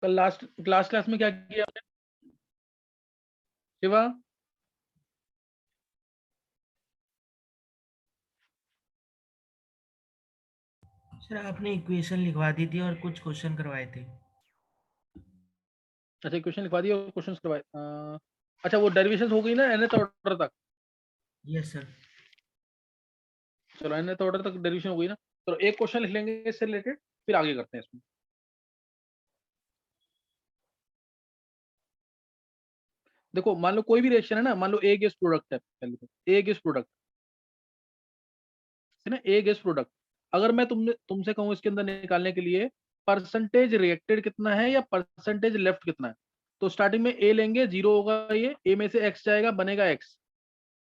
कल last class में क्या किया आपने शिवा? सर आपने इक्वेशन लिखवा दी थी और कुछ क्वेश्चन करवाए थे। अच्छा क्वेश्चन लिखवा दिया और क्वेश्चन करवाए। अच्छा वो डेरिवेशन हो गई ना nth ऑर्डर तक? Yes sir. चलो nth ऑर्डर तक डेरिवेशन हो गई ना, तो एक क्वेश्चन लिख लेंगे इससे रिलेटेड, फिर आगे करते हैं इसमें। देखो मान लो कोई भी रिएक्शन है ना, मान लो ए गैस प्रोडक्ट है, पहले तो ए गैस प्रोडक्ट है ना, ए गैस प्रोडक्ट। अगर मैं तुमसे कहूँ इसके अंदर निकालने के लिए परसेंटेज रिएक्टेड कितना है या परसेंटेज लेफ्ट कितना है, तो स्टार्टिंग में ए लेंगे, जीरो होगा, ये ए में से एक्स जाएगा, बनेगा एक्स,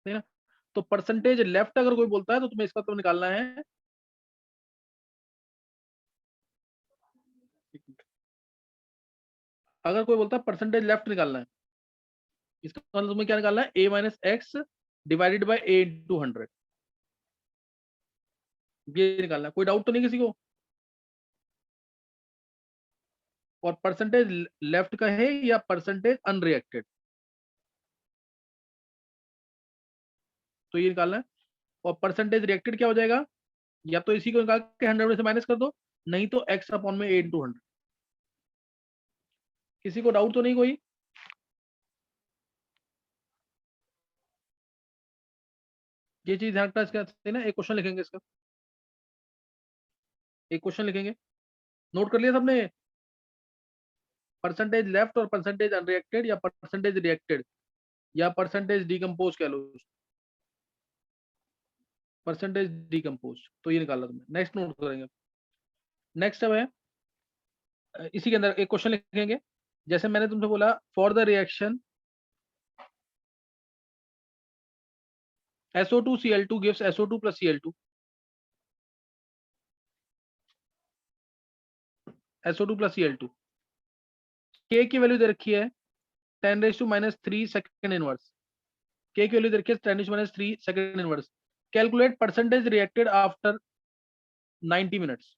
है ना। तो परसेंटेज लेफ्ट अगर कोई बोलता है तो तुम्हें इसका तो निकालना है, अगर कोई बोलता है परसेंटेज लेफ्ट निकालना है, इसका मतलब तुम्हें क्या निकालना है, A minus X divided by A into 100, ये निकालना है। कोई डाउट तो नहीं किसी को? और परसेंटेज लेफ्ट का है या परसेंटेज अनरिएक्टेड, तो ये निकालना है। और परसेंटेज रिएक्टेड क्या हो जाएगा, या तो इसी को निकाल के 100 में से माइनस कर दो, नहीं तो एक्स अपॉन में ए इंटू 100। किसी को डाउट तो नहीं कोई? ये चीज ध्यान रखना, इसका ना एक क्वेश्चन लिखेंगे इसका, एक क्वेश्चन लिखेंगे, नोट कर लिया सबने? परसेंटेज लेफ्ट और परसेंटेज अनरिएक्टेड या परसेंटेज रिएक्टेड या परसेंटेज डिकम्पोज कह लो, परसेंटेज डिकम्पोज, तो ये निकाला तुमने। नेक्स्ट नोट करेंगे। नेक्स्ट अब है इसी के अंदर एक क्वेश्चन लिखेंगे, जैसे मैंने तुमसे बोला for the reaction SO2 Cl2 gives SO2 plus Cl2, SO2 plus Cl2, K की वैल्यू दे रखी है 10⁻³ सेकंड इनवर्स, K की वैल्यू दे रखी है 10⁻³ second inverse. Calculate percentage reacted after 90 minutes.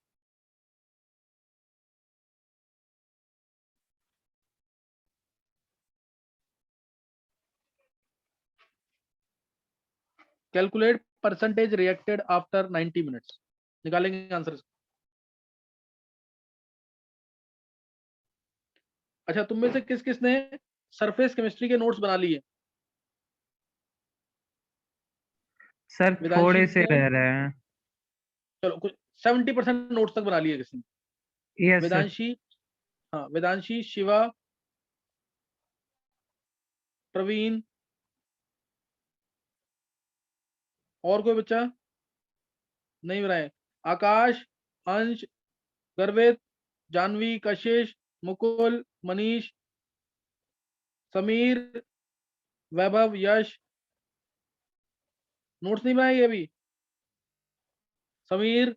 Calculate percentage reacted after 90 minutes, निकालेंगे आंसर। अच्छा तुम में से किस किस ने सरफेस केमिस्ट्री के नोट्स बना लिए? सर वेदांशी थोड़े से ने, रह रहे हैं। चलो कुछ 70% नोट्स तक बना लिए किसी ने? Yes sir. वेदांशी, हाँ वेदांशी, शिवा, प्रवीण, और कोई बच्चा नहीं बनाए? आकाश, अंश, गर्वित, जानवी, कशिश, मुकुल, मनीष, समीर, वैभव, यश, नोट्स नहीं बनाए ये अभी? Sameer,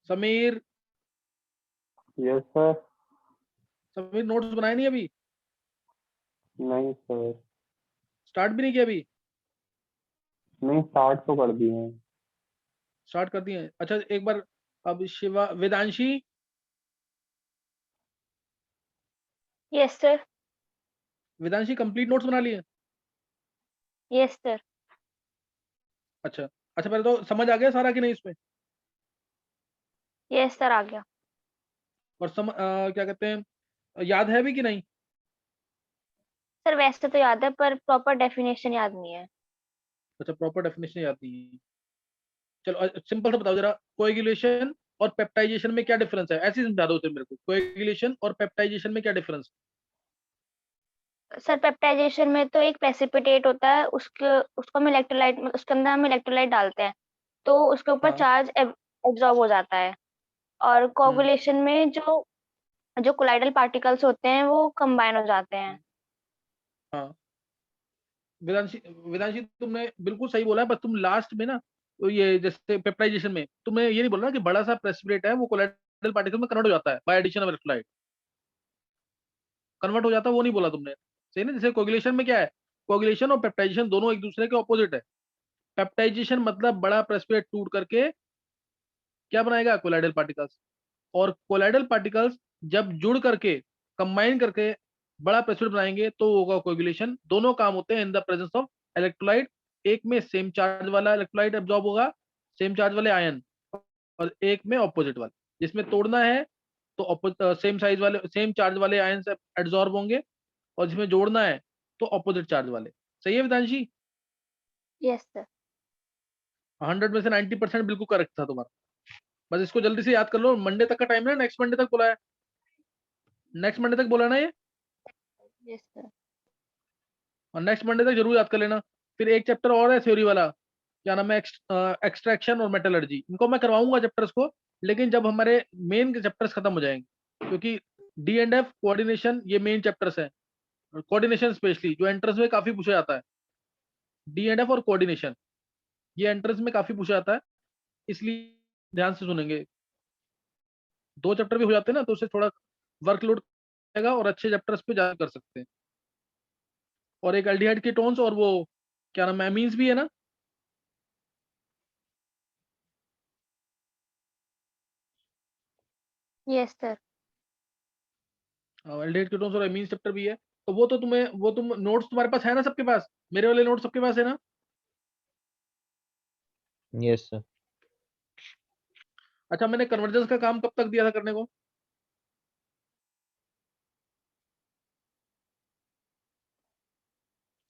Sameer, yes sir. Sameer notes बनाए नहीं अभी? नहीं सर। स्टार्ट भी नहीं किया अभी? नहीं, स्टार्ट तो कर दिए हैं। स्टार्ट कर दिए? अच्छा एक बार, अब Shiva, Vedanshi, yes sir. Vedanshi complete notes बना लिए? Yes sir. अच्छा अच्छा, पहले तो समझ आ गया सारा कि नहीं इसमें? यस सर, आ गया। और क्या कहते हैं, याद है भी कि नहीं? सर वैसे तो याद है पर प्रॉपर डेफिनेशन याद नहीं है। अच्छा प्रॉपर डेफिनेशन याद नहीं है। चलो सिंपल सा बताओ जरा, कोएगुलेशन और पेप्टाइजेशन में क्या डिफरेंस है, ऐसे ही समझा दो मेरे को, कोएगुलेशन और पेप्टाइजेशन में क्या डिफरेंस? सर पेप्टाइजेशन में तो एक प्रेसिपिटेट होता है, उसके उसको हम इलेक्ट्रोलाइट, उसके अंदर हम इलेक्ट्रोलाइट डालते हैं तो उसके ऊपर हाँ। चार्ज एब्जॉर्ब हो जाता है। और हम्म। कोगुलेशन में जो जो कोलाइडल पार्टिकल्स होते हैं वो कंबाइन हो जाते हैं। हाँ वेदांशी, वेदांशी तुमने बिल्कुल सही बोला है, बस तुम लास्ट में ना, तो ये जैसे पेप्टाइजेशन में तुमने ये नहीं बोला ना कि बड़ा सा प्रेसिपिटेट है वो कोलाइडल पार्टिकल में कन्वर्ट हो जाता है by addition of electrolyte, convert हो जाता है वो नहीं बोला तुमने, सही ना। जैसे कोगुलेशन में क्या है, कोगुलेशन और पेप्टाइजेशन दोनों एक दूसरे के ऑपोजिट है। पेप्टाइजेशन मतलब बड़ा प्रेसिपिटेट टूट करके क्या बनाएगा, कोलाइडल पार्टिकल्स। और कोलाइडल पार्टिकल्स जब जुड़ करके कंबाइन करके बड़ा प्रेसिपिटेट बनाएंगे तो होगा कोएगुलेशन। दोनों काम होते हैं in the presence of electrolyte. एक में सेम चार्ज वाला इलेक्ट्रोलाइट एब्जॉर्ब होगा, सेम चार्ज वाले आयन, और एक में ऑपोजिट वाले। जिसमें तोड़ना है तो सेम साइज वाले सेम चार्ज वाले आयन से एब्जॉर्ब होंगे, और जिसमें जोड़ना है तो ऑपोजिट चार्ज वाले। सही है वेदांशी? Yes sir. 100 में से 90% बिल्कुल करेक्ट था तुम्हारा। बस इसको जल्दी से याद कर लो। मंडे तक का टाइम है, नेक्स्ट मंडे तक बोला है, नेक्स्ट मंडे तक बोला ना ये, यस सर। और नेक्स्ट मंडे तक जरूर याद कर लेना। फिर एक चैप्टर और है थ्योरी वाला, क्या नाम है, एक्सट्रैक्शन और मेटलर्जी। इनको मैं करवाऊंगा चैप्टर्स को, लेकिन जब हमारे मेन चैप्टर्स खत्म हो जाएंगे, क्योंकि डी एंड एफ कोऑर्डिनेशन ये मेन चैप्टर्स है। कोऑर्डिनेशन स्पेशली जो एंट्रेंस में काफी पूछा जाता है, डी एंड एफ और कोऑर्डिनेशन ये एंट्रेंस में काफी पूछा जाता है, इसलिए ध्यान से सुनेंगे। 2 चैप्टर भी हो जाते हैं ना, तो उससे थोड़ा वर्कलोड आएगा और अच्छे चैप्टर्स पे जा कर सकते हैं। और एक एल्डिहाइड कीटोन्स और वो क्या नाम है, एमीन्स भी है ना। Yes sir. एल्डिहाइड कीटोन्स और एमीन्स चैप्टर भी है। तो वो तो तुम नोट्स तुम्हारे पास है ना सबके पास, मेरे वाले नोट्स सबके पास है ना। Yes sir. अच्छा, मैंने कन्वर्जेंस का काम कब तक दिया था करने को?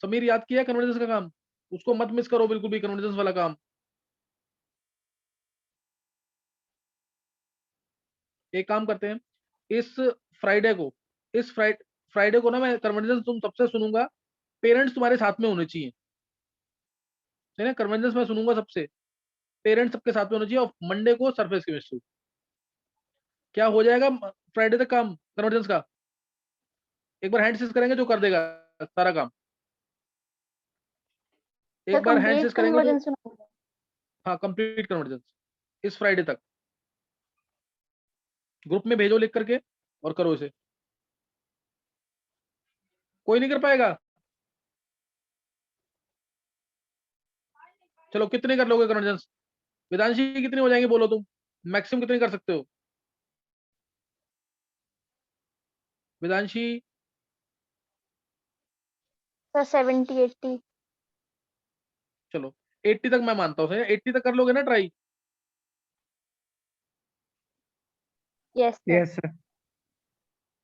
समीर याद किया कन्वर्जेंस का काम? उसको मत मिस करो बिल्कुल भी, कन्वर्जेंस वाला काम। एक काम करते हैं, इस फ्राइडे को इस फ्राइडे को ना मैं कन्वर्जेंस तुम सबसे सुनूंगा। पेरेंट्स तुम्हारे साथ में होने चाहिए, है ना। कन्वर्जेंस मैं सुनूंगा सबसे, पेरेंट्स सबके साथ में होने चाहिए। और मंडे को सरफेस केमिस्ट्री। क्या हो जाएगा फ्राइडे तक काम कन्वर्जेंस का? एक बार हैंड सीज करेंगे जो कर देगा सारा काम। सर एक बार हैंड कंप्लीट सीज करेंगे जो, कन्वर्जेंस। हाँ कंप्लीट कन्वर्जेंस इस फ्राइडे तक। ग्रुप में भेजो लिख करके और करो इसे। कोई नहीं कर पाएगा? चलो कितने कर लोगे कन्वर्जेंस? वेदांशी कितने हो जाएंगे बोलो तुम, मैक्सिमम कितने कर सकते हो वेदांशी? सर 70-80। चलो 80 तक मैं मानता हूँ, 80 तक कर लोगे ना try? Yes sir. Yes sir.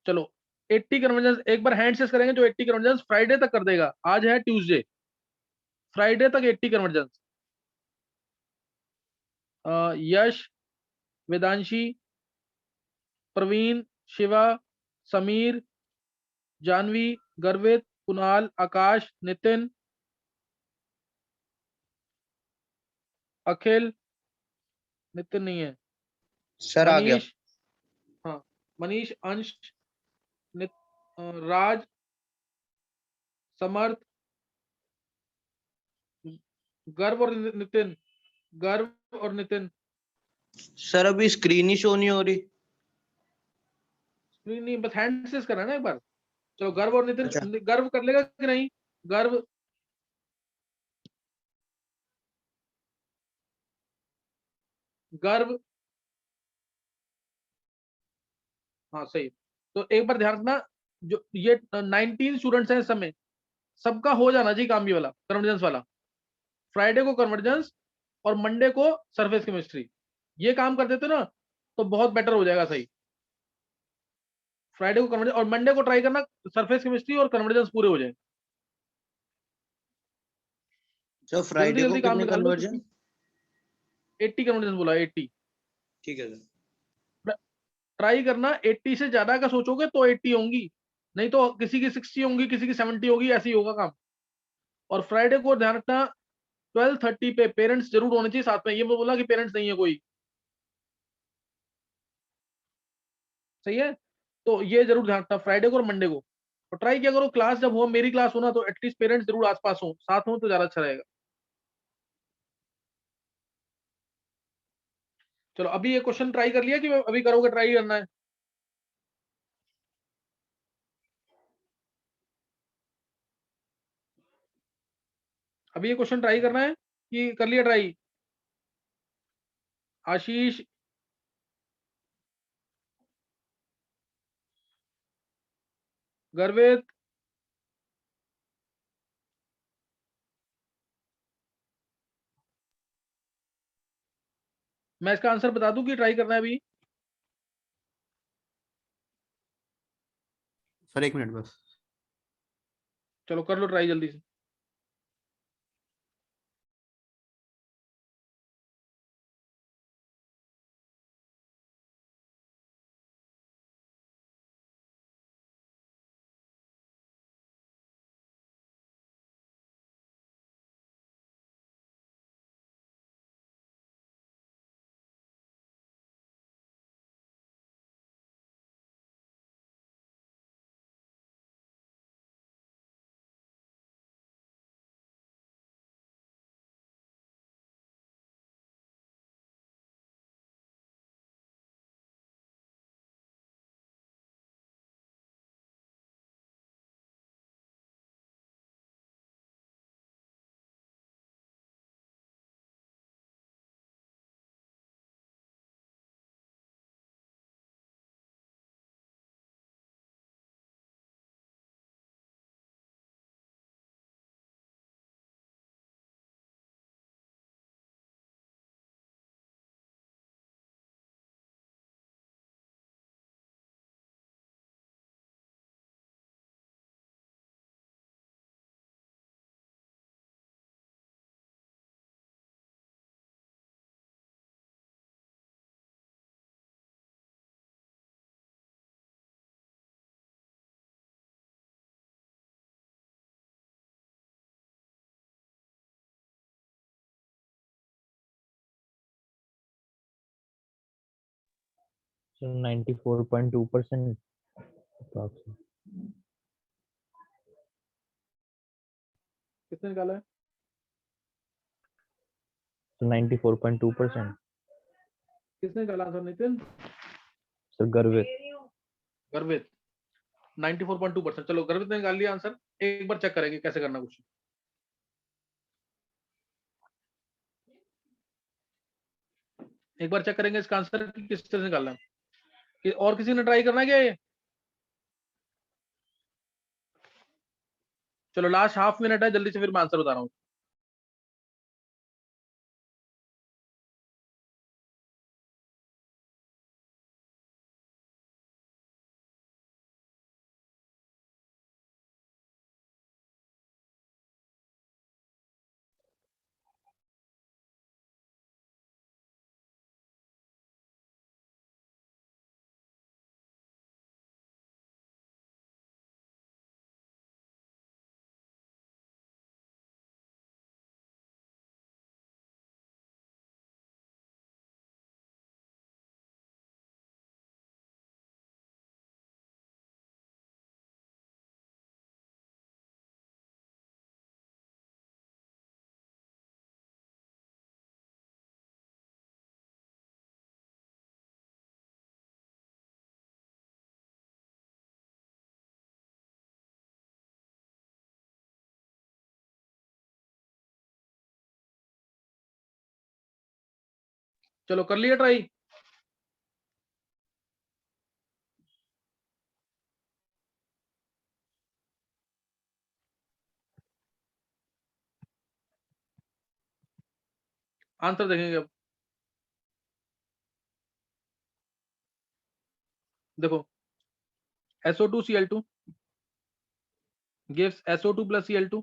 चलो 80 कन्वर्जेंस एक बार हैंड से करेंगे जो 80 कन्वर्जेंस फ्राइडे तक कर देगा। आज है ट्यूसडे, फ्राइडे तक 80 कन्वर्जेंस। यश, वेदांशी, प्रवीण, शिवा, समीर, जानवी, गर्वित, कुणाल, आकाश, नितिन, अखिल, नितिन नहीं है, सर आ गया। मनीष, हाँ मनीष, अंश, राज, समर्थ, गर्व और नितिन, गर्व और नितिन। सर अभी स्क्रीन ही शो नहीं हो रही। नहीं नहीं, बस हैंड से करना है ना एक बार। चलो गर्व और नितिन, अच्छा। गर्व कर लेगा कि नहीं? गर्व, गर्व, हाँ सही। तो एक बार ध्यान रखना, जो ये 19 स्टूडेंट्स हैं इस समय, सबका हो जाना चाहिए काम ये वाला कन्वर्जेंस वाला। फ्राइडे को कन्वर्जेंस और मंडे को सरफेस केमिस्ट्री। ये काम कर देते ना तो बहुत बेटर हो जाएगा। सही, फ्राइडे को कन्वर्जेंस और मंडे को ट्राई करना सरफेस केमिस्ट्री और कन्वर्जेंस पूरे हो जाए। सर जल्दी फ्राइडे को जल्दी काम कितने निकाल लो, कन्वर्जन? 80 कन्वर्जेंस बोला, 80। ठीक है सर। ट्राई करना, 80 से ज्यादा का सोचोगे तो 80 होंगी, नहीं तो किसी की 60 होंगी, किसी की 70 होगी, ऐसे ही होगा काम। और फ्राइडे को ध्यान रखना 12:30 पे पेरेंट्स जरूर होने चाहिए साथ में। ये मैं बोला कि पेरेंट्स नहीं है कोई, सही है। तो ये जरूर ध्यान रखना फ्राइडे को और मंडे को। और ट्राई किया करो क्लास जब हो, मेरी क्लास हो ना, तो एटलीस्ट पेरेंट्स जरूर आसपास हो, साथ हो तो ज्यादा अच्छा रहेगा। चलो अभी ये क्वेश्चन ट्राई कर लिया कि अभी करोगे, ट्राई करना है? अभी ये क्वेश्चन ट्राई करना है। कि कर लिया ट्राई? आशीष, गर्वित, मैं इसका आंसर बता दूं कि ट्राई करना है अभी? सर 1 मिनट बस। चलो कर लो ट्राई जल्दी से। So 94.2% approximately. किसने निकाला है? So 94.2%. किसने निकाला आंसर? Nitin, So Garvit. गर्वित 94.2%। चलो गर्वित ने निकाल लिया आंसर। एक बार चेक करेंगे कैसे करना कुछ। एक बार चेक करेंगे इसका आंसर कि किस तरह से निकालना है। और किसी ने ट्राई करना है क्या ये? चलो लास्ट हाफ मिनट है, जल्दी से फिर मैं आंसर बता रहा हूँ। चलो कर लिया ट्राई? आंसर देखेंगे अब। देखो SO2Cl2 gives SO2 plus Cl2।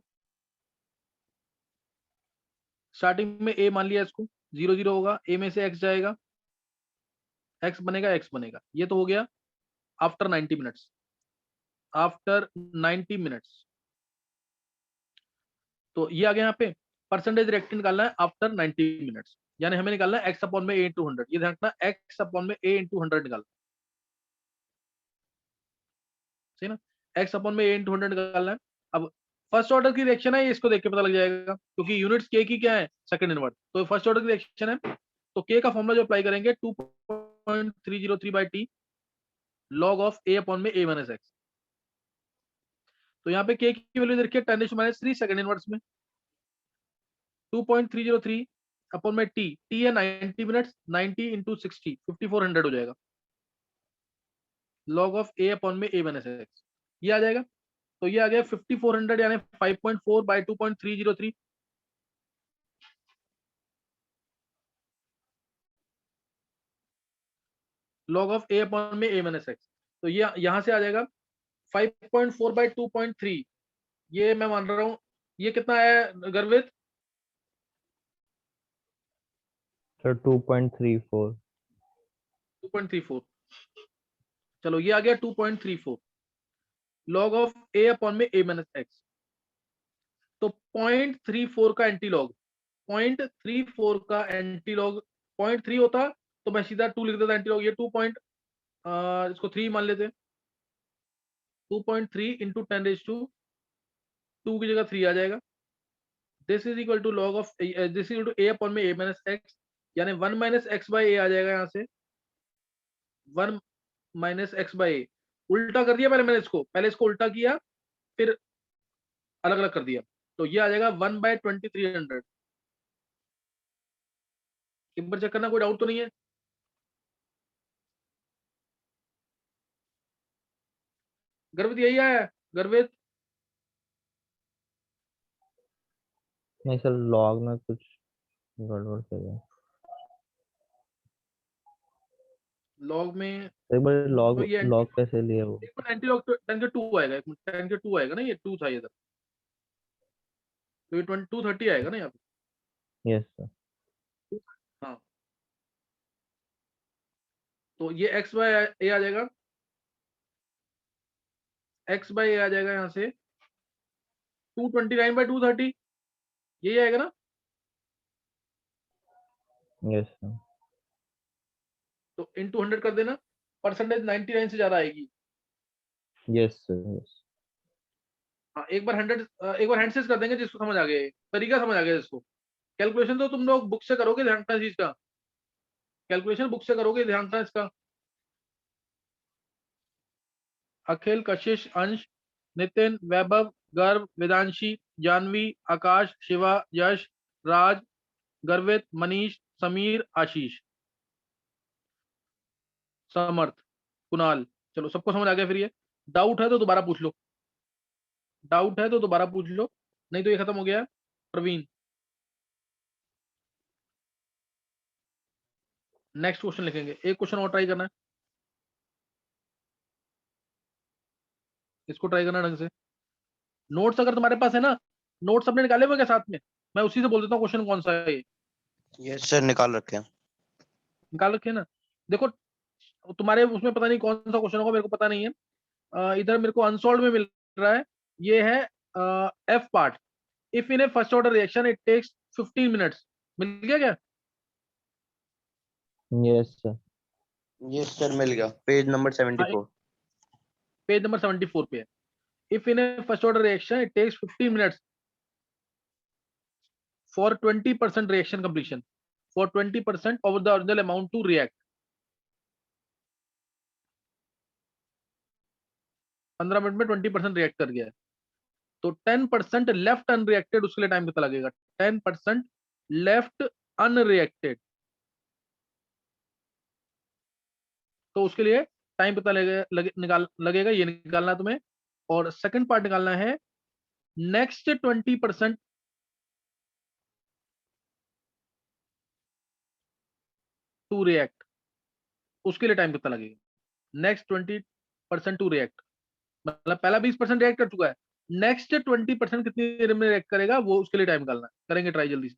Starting में A मान लिया इसको, 0 0 होगा, A में से X जाएगा, X बनेगा, X बनेगा। ये तो हो गया आफ्टर 90 मिनट्स। आफ्टर 90 मिनट्स तो ये आ गया यहाँ पे। परसेंटेज रिएक्टेंट निकालना है आफ्टर 90 मिनट्स, यानी हमें निकालना है X अपॉन में A इंटू 100। ये ध्यान रखना, X अपॉन में A इंटू 100 निकालना, सही ना? X अपॉन में A इंटू 100 निकालना है। अब फर्स्ट ऑर्डर की रिएक्शन है, इसको देख के पता लग जाएगा क्योंकि यूनिट्स K की क्या है, सेकंड इनवर्स। तो फर्स्ट ऑर्डर की रिएक्शन है, तो K का फॉर्मूला जो अप्लाई करेंगे 2.303/T log of A upon में A माइनस X। तो यहाँ पे K की वैल्यू देखिए 10⁻³ सेकंड इनवर्स में। 2.303 अपॉन में टी है 90 मिनट्स, 90 इंटू 60 5400 हो जाएगा लॉग ऑफ ए अपॉन में ए माइनस एक्स, ये आ जाएगा। तो ये आ गया 5400 यानी 5.4 by 2.303। Log of A upon में ए माइनस एक्स, तो ये यहां से आ जाएगा 5.4 बाई 2.3, ये मैं मान रहा हूं ये कितना है गर्वित? सर 2.34। 2.34, चलो ये आ गया 2.34 लॉग ऑफ ए अपॉन में ए माइनस एक्स। तो 0.34 का एंटी लॉग, 0.34 का एंटी लॉग 0.3 होता तो मैं सीधा 2 लिख देता एंटी लॉग, ये 2 पॉइंट इसको 3 मान लेते, 2.3 इंटू 10⁻², की जगह 3 आ जाएगा। This is equal to log of this is equal to A upon में ए माइनस एक्स, यानी 1 माइनस एक्स बाई ए आ जाएगा, यहाँ से 1 माइनस एक्स बाई ए। उल्टा कर दिया पहले मैंने इसको, पहले इसको उल्टा किया फिर अलग अलग कर दिया, तो ये आ जाएगा 1 बाय 2300। एक बार चेक करना, कोई डाउट तो नहीं है? गर्वित यही आया है गर्वित? नहीं सर, लॉग में कुछ गड़बड़ कर गया। लॉग में एक बार लॉग तो ये लॉग कैसे लिया वो? एंटी लॉग 10 के 2 आएगा, 10 के 2 आएगा ना, ये 2 था इधर, तो ये 230 आएगा ना यहाँ पे। Yes sir. हाँ, तो ये एक्स बाय ए आ जाएगा, एक्स बाय ए आ जाएगा यहाँ से 229 बाय 230, यही आएगा ना। Yes sir. तो इंटू 100 कर देना, परसेंटेज 99 से ज्यादा आएगी। Yes sir. यस। हाँ, एक बार हैंड से कर देंगे जिसको समझ आ गया, तरीका समझ आ गया जिसको। कैलकुलेशन तो तुम लोग बुक से करोगे, ध्यान रखना चीज का, कैलकुलेशन बुक से करोगे, ध्यान रखना इसका। अखिल, कशिश, अंश, नितिन, वैभव, गर्व, वेदांशी, जानवी, आकाश, शिवा, यश, राज, गर्वित, मनीष, समीर, आशीष, समर्थ, कुणाल। चलो सबको समझ आ गया? फिर ये डाउट है तो दोबारा पूछ लो, डाउट है तो दोबारा पूछ लो, नहीं तो ये खत्म हो गया। प्रवीण, नेक्स्ट क्वेश्चन लिखेंगे, एक क्वेश्चन और ट्राई करना है, इसको ट्राई करना ढंग से। नोट्स अगर तुम्हारे पास है ना, नोट्स अपने निकाले हुए क्या साथ में? मैं उसी से बोल देता हूँ क्वेश्चन कौन सा है। यस सर, निकाल रखे हैं। निकाल रखे ना, देखो तुम्हारे उसमें पता नहीं कौन सा क्वेश्चन होगा, मेरे को पता नहीं है। इधर मेरे को अनसॉल्व में मिल रहा है, ये है F part, if in a first order reaction it takes 15 minutes. मिल गया क्या? Yes sir. यस सर, मिल गया, पेज नंबर 74। पेज नंबर 74 पे है। If in a first order reaction it takes 15 minutes for 20% reaction completion, for 20% of the original amount to react. 15 minute में 20% react कर गया है, तो 10% लेफ्ट अनरिएक्टेड, उसके लिए टाइम कितना लगेगा? 10% लेफ्ट अनरिएक्टेड, तो उसके लिए टाइम कितना लगेगा ये निकालना है तुम्हें। और सेकंड पार्ट निकालना है नेक्स्ट 20% टू रिएक्ट, उसके लिए टाइम कितना लगेगा? नेक्स्ट 20% टू रिएक्ट, मतलब पहला 20% रिएक्ट कर चुका है, नेक्स्ट 20% कितनी देर में रिएक्ट करेगा, वो उसके लिए टाइम निकालना है। करेंगे ट्राई जल्दी से।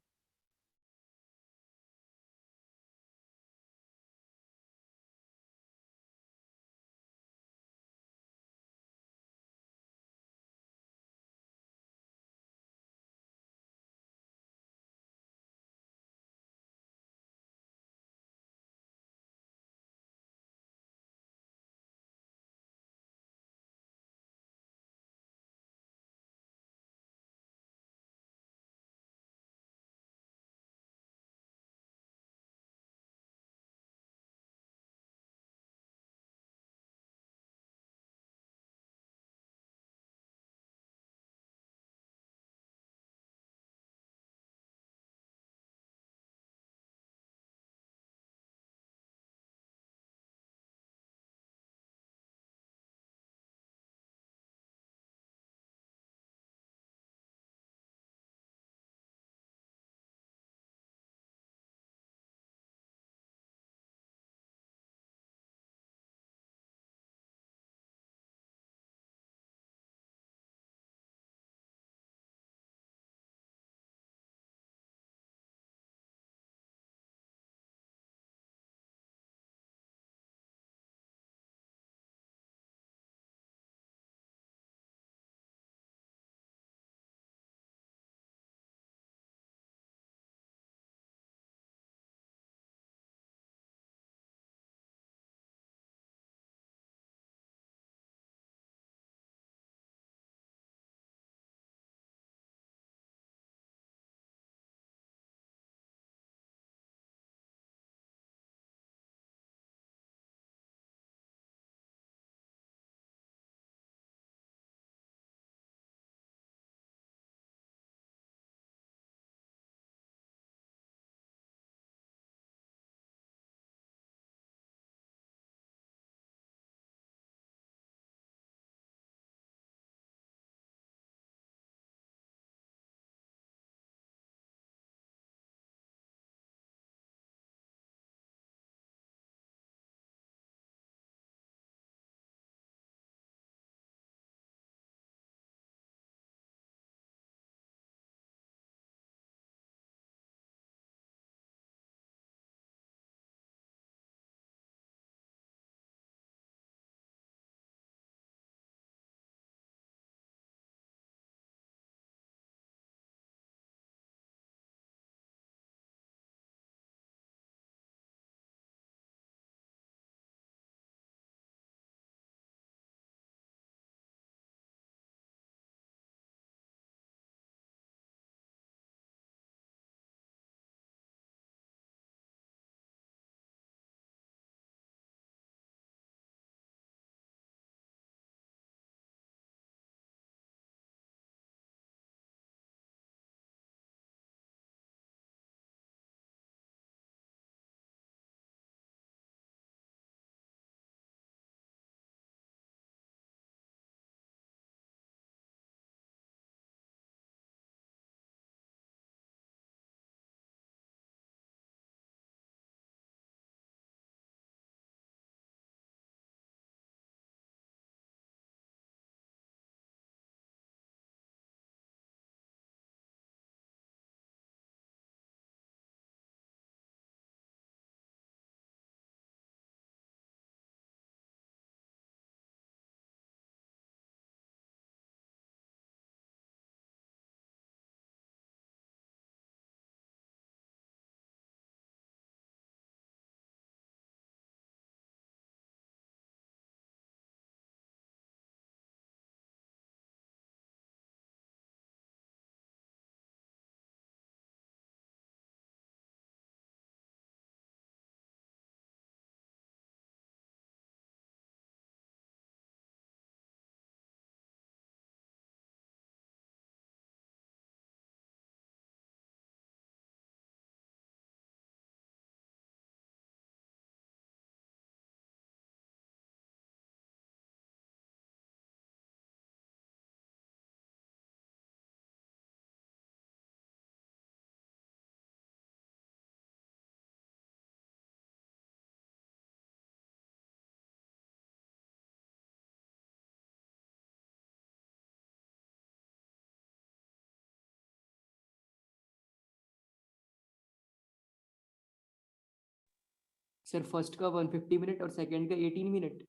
सर फर्स्ट का 150 मिनट और सेकंड का 18 मिनट।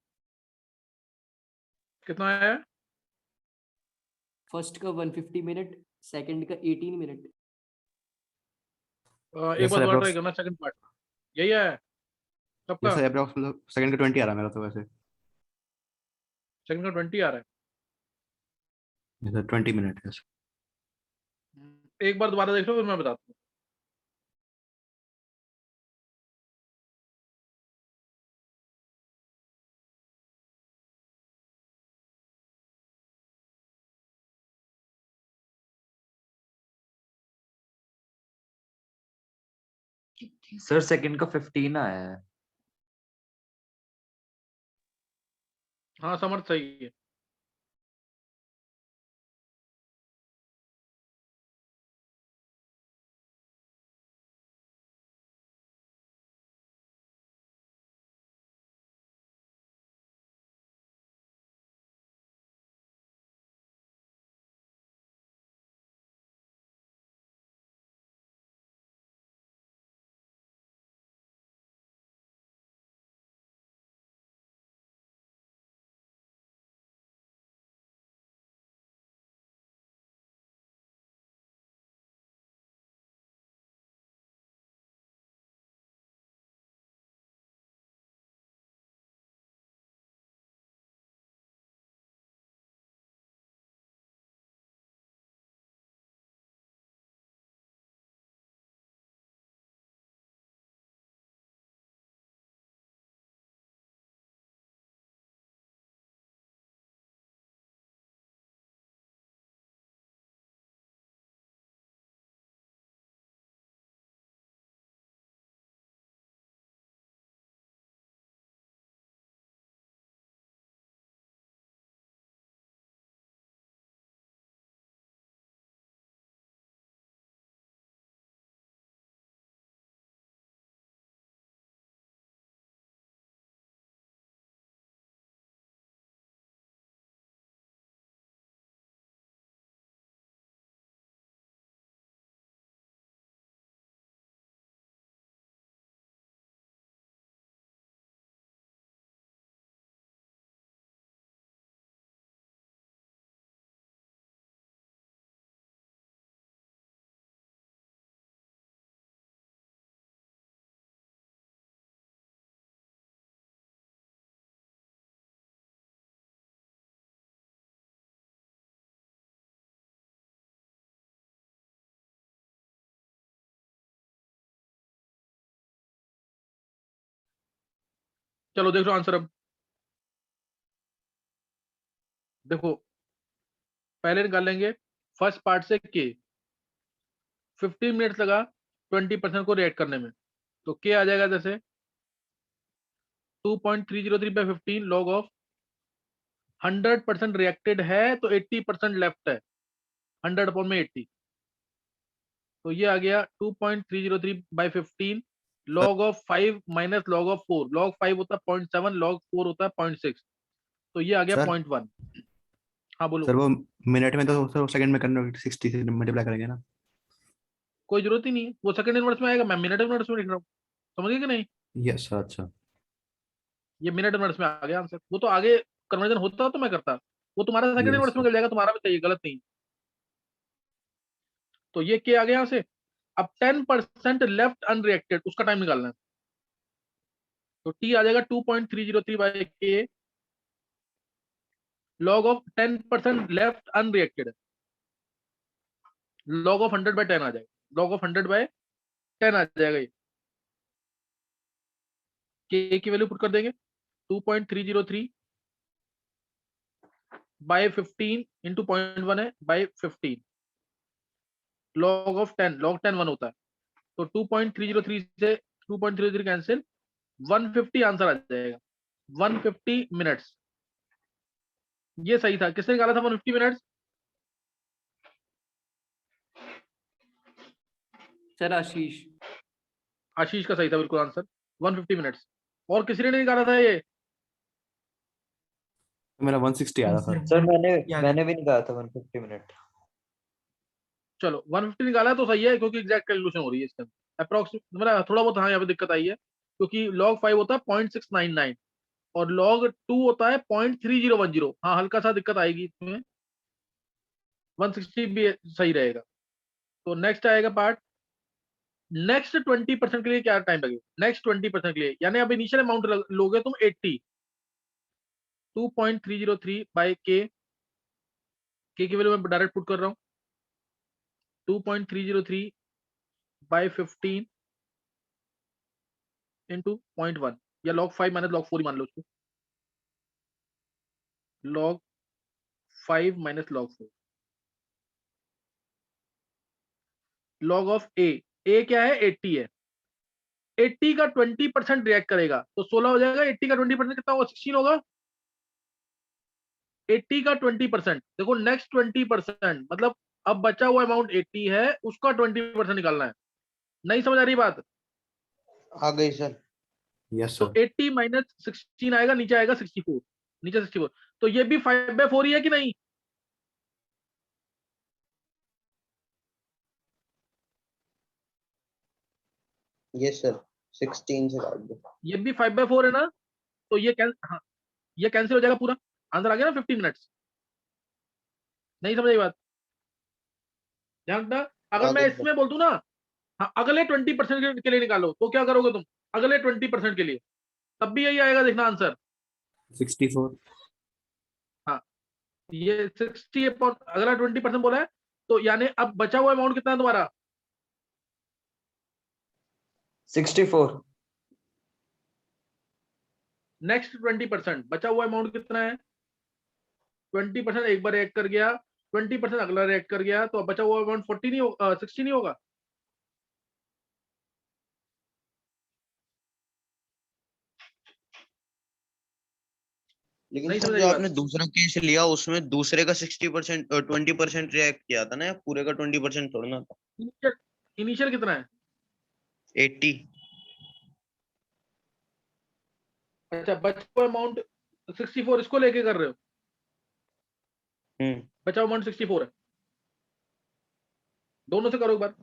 कितना आया? फर्स्ट का 150 मिनट, सेकंड का 18 मिनट। एक बार दोबारा ट्राई करना सेकंड पार्ट। यही है सबका? जैसे अप्रॉक्स सेकंड का 20 आ रहा है मेरा तो वैसे। सेकंड का 20 आ रहा है। जैसे 20 मिनट है। एक बार दोबारा देख लो फिर मैं बताता हूँ। सर सेकंड का 15 आया है। हाँ समर्थ सही है। चलो देख लो आंसर अब। देखो पहले निकाल लेंगे फर्स्ट पार्ट से के। 15 मिनट लगा 20% को रिएक्ट करने में, तो के आ जाएगा जैसे 2.303 बाई 15 लॉग ऑफ 100% रिएक्टेड है तो 80% लेफ्ट है, 100 अपॉन में 80, तो ये आ गया 2.303 by 15 log of 5 minus log of 4। Log 5 होता है 0.7, लॉग 4 होता है 0.6, तो ये आ गया सर 0.1। हाँ बोलो। सर वो मिनट में तो सर सेकंड में कन्वर्ट 60 से मल्टीप्लाई करेंगे ना। कोई जरूरत ही नहीं है, वो सेकंड इनवर्स में आएगा, मैं मिनट इनवर्स में लिख रहा हूँ, समझ गए कि नहीं? Yes sir. अच्छा ये मिनट इनवर्स में आ गया आंसर। वो तो आगे कन्वर्जन होता तो मैं करता, वो तुम्हारा सेकंड यस इनवर्स में सर। कर जाएगा, तुम्हारा भी चाहिए, गलत नहीं। तो ये क्या आ गया यहाँ से। अब 10% लेफ्ट अनरिएक्टेड, उसका टाइम निकालना है, तो टी आ जाएगा 2.303 बाई के log of 10% left unreacted, log of 100 by 10 आ जाएगा, लॉग ऑफ 100 बाई 10 आ जाएगा। ये के की वैल्यू पुट कर देंगे 2.303 बाई 15 इंटू 0.1 है बाई 15 लॉग ऑफ 10, लॉग 10 1 होता है, तो 2.303 से 2.303 कैंसिल, 150 आंसर आ जाएगा, 150 मिनट्स। ये सही था। किसने निकाला था 150 मिनट्स? सर आशीष। आशीष का सही था बिल्कुल आंसर, 150 मिनट्स। और किसी ने नहीं निकाला था ये? मेरा 160 आ रहा था। सर मैंने भी निकाला था 150 मिनट। चलो 150 निकाला तो सही है, क्योंकि एग्जैक्ट कैलकुलेशन हो रही है इसके अंदर, अप्रोक्सीमेट, मतलब थोड़ा बहुत हाँ यहाँ पे दिक्कत आई है, क्योंकि log 5 होता है 0.699 और log 2 होता है 0.3010। हाँ, हल्का सा दिक्कत आएगी इसमें, 160 भी सही रहेगा। तो नेक्स्ट आएगा पार्ट, नेक्स्ट 20% के लिए क्या टाइम लगेगा? नेक्स्ट 20% के लिए, यानी अब इनिशियल अमाउंट लोगे तुम 80, 2.303 बाय के की वैल्यू मैं डायरेक्ट पुट कर रहा हूँ, 2.303 बाय 15 इंटू 0.1, या log 5 माइनस log 4 ही मान लो उसको, log 5 minus log 4, log of a क्या है? 80 है। 80 का 20% रिएक्ट करेगा तो 16 हो जाएगा। 80 का 20% कितना होगा? 16 होगा। 80 का 20%, देखो नेक्स्ट 20%, मतलब अब बचा हुआ अमाउंट 80 है, उसका 20% निकालना है। नहीं समझ आ रही बात? आ गई सर। यस तो सर। 80 माइनस 16 आएगा, नीचे आएगा 64, नीचे 64। तो ये भी 5/4 ही है कि नहीं? यस सर, 16 से काट दो। ये भी 5/4 है ना? तो ये हाँ, ये कैंसिल हो जाएगा पूरा। आंसर आ गया ना 15 मिनट्स। नहीं समझ आई बात? ध्यान रखना, अगर आ मैं गई सर। इसमें बोल दूं ना, हाँ, अगले 20% के लिए निकालो, तो क्या करोगे तुम? अगले 20% के लिए, तब भी यही आएगा, देखना आंसर। 64। हाँ, ये 60 अगला 20% बोला है, तो यानी अब बचा हुआ अमाउंट कितना है तुम्हारा? 64। नेक्स्ट 20% बचा हुआ अमाउंट कितना है? 20% एक बार रिएक्ट कर गया, 20% अगला रिएक्ट कर गया, तो अब बचा हुआ अमाउंट 40 नहीं होगा, 60 नहीं होगा? लेकिन नहीं सर समझ जो आई बात? आपने दूसरा केस लिया उसमें दूसरे का 60% 20% रिएक्ट किया था ना, या पूरे का 20% छोड़ना था? इनिशियल कितना है? 80। अच्छा, बचा हुआ अमाउंट 64 इसको लेके कर रहे हो? बचा हुआ अमाउंट 64 है, दोनों से करो एक बार।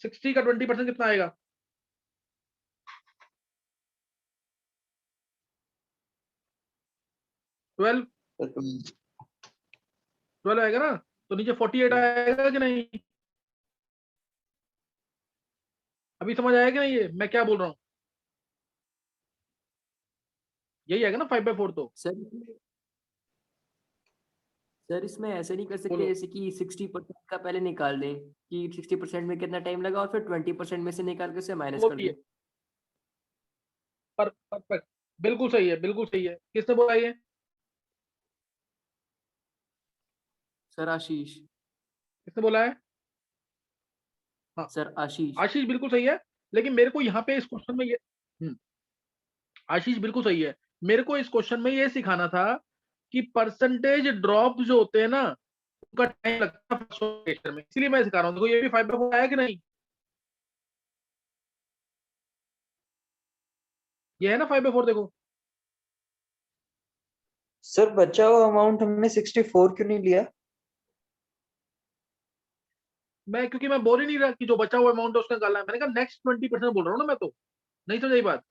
60 का 20% कितना आएगा? 12 आएगा ना? तो नीचे 48 आएगा कि नहीं? अभी समझ आया कि नहीं ये मैं क्या बोल रहा हूँ? यही आएगा ना 5/4? तो सर इसमें ऐसे नहीं कर सकते बोलो। जैसे कि 60% का पहले निकाल दें कि 60% में कितना टाइम लगा और फिर 20% में से निकाल के उसे माइनस वो कर भी है, दें। परफेक्ट, बिल्कुल सही है, बिल्कुल सही है। किसने बोला ये? सर आशीष। किसने बोला है? हाँ, सर आशीष। आशीष बिल्कुल सही है, लेकिन मेरे को यहाँ पे इस क्वेश्चन में ये आशीष बिल्कुल सही है, मेरे को इस क्वेश्चन में ये सिखाना था कि परसेंटेज ड्रॉप जो होते हैं ना, उनका टाइम लगता है फर्स्ट क्वेश्चन में, इसलिए मैं सिखा रहा हूँ। देखो ये भी 5/4 आया कि नहीं? ये है ना 5/4, देखो। सर बचा हुआ अमाउंट हमने 64 क्यों नहीं लिया? क्योंकि मैं बोल ही नहीं रहा कि जो बचा हुआ अमाउंट है उसका निकालना है, मैंने कहा नेक्स्ट 20% बोल रहा हूँ ना मैं तो। नहीं समझ आई बात?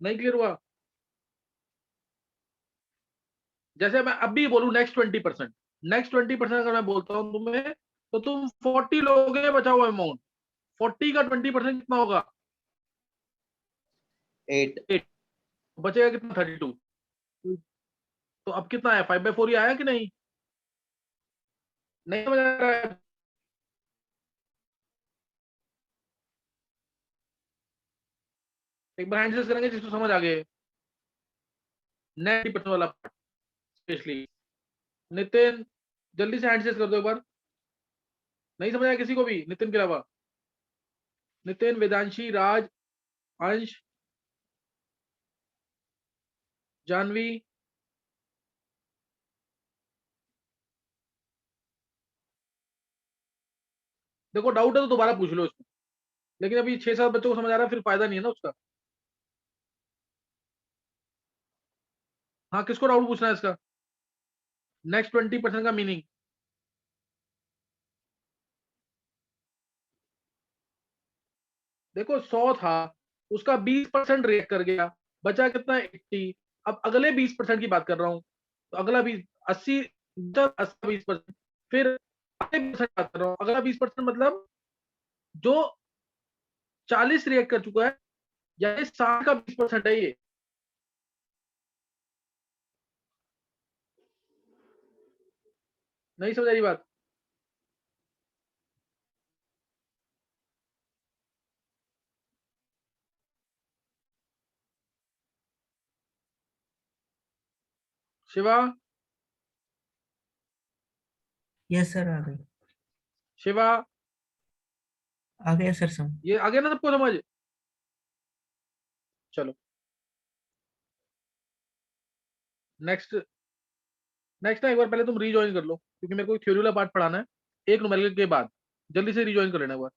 नहीं क्लियर हुआ? जैसे मैं अभी बोलूं नेक्स्ट 20%, नेक्स्ट 20% अगर मैं बोलता हूं तुम्हें, तो तुम 40 लोगे बचा हुआ अमाउंट, 40 का 20% कितना होगा? 8। बचेगा कितना? 32। तो अब कितना है? 5/4 ही आया कि नहीं? नहीं समझ आ रहा है? एक बार हैंड रेज करेंगे जिसको समझ आ गए, नेट परसेंट वाला पार्ट स्पेशली। नितिन, जल्दी से हैंड रेज कर दो एक बार। नहीं समझ आया किसी को भी नितिन के अलावा? नितिन, वेदांशी, राज, अंश, जानवी, देखो डाउट है तो दोबारा पूछ लो इसको, लेकिन अभी 6-7 बच्चों को समझ आ रहा है, फिर फायदा नहीं है ना उसका। हाँ, किसको डाउट पूछना है इसका? नेक्स्ट 20% का मीनिंग देखो 100 था, उसका 20% रिएक्ट कर गया, बचा कितना 80। अब अगले 20% की बात कर रहा हूँ, तो अगला 80 20%, फिर अगले 20% बात कर रहा हूँ, अगला 20% मतलब जो 40 रिएक्ट कर चुका है, यानी 60 का 20% है ये। नहीं समझ रही बात? शिवा, यस सर आ गई, शिवा, आ गया सर समझ। ये आ गया ना सबको समझ? चलो नेक्स्ट ना एक बार पहले तुम रीजॉइन कर लो, क्योंकि मेरे को थ्योरी वाला पार्ट पढ़ाना है एक न्यूमेरिकल के बाद। जल्दी से रीजॉइन कर लेना एक बार।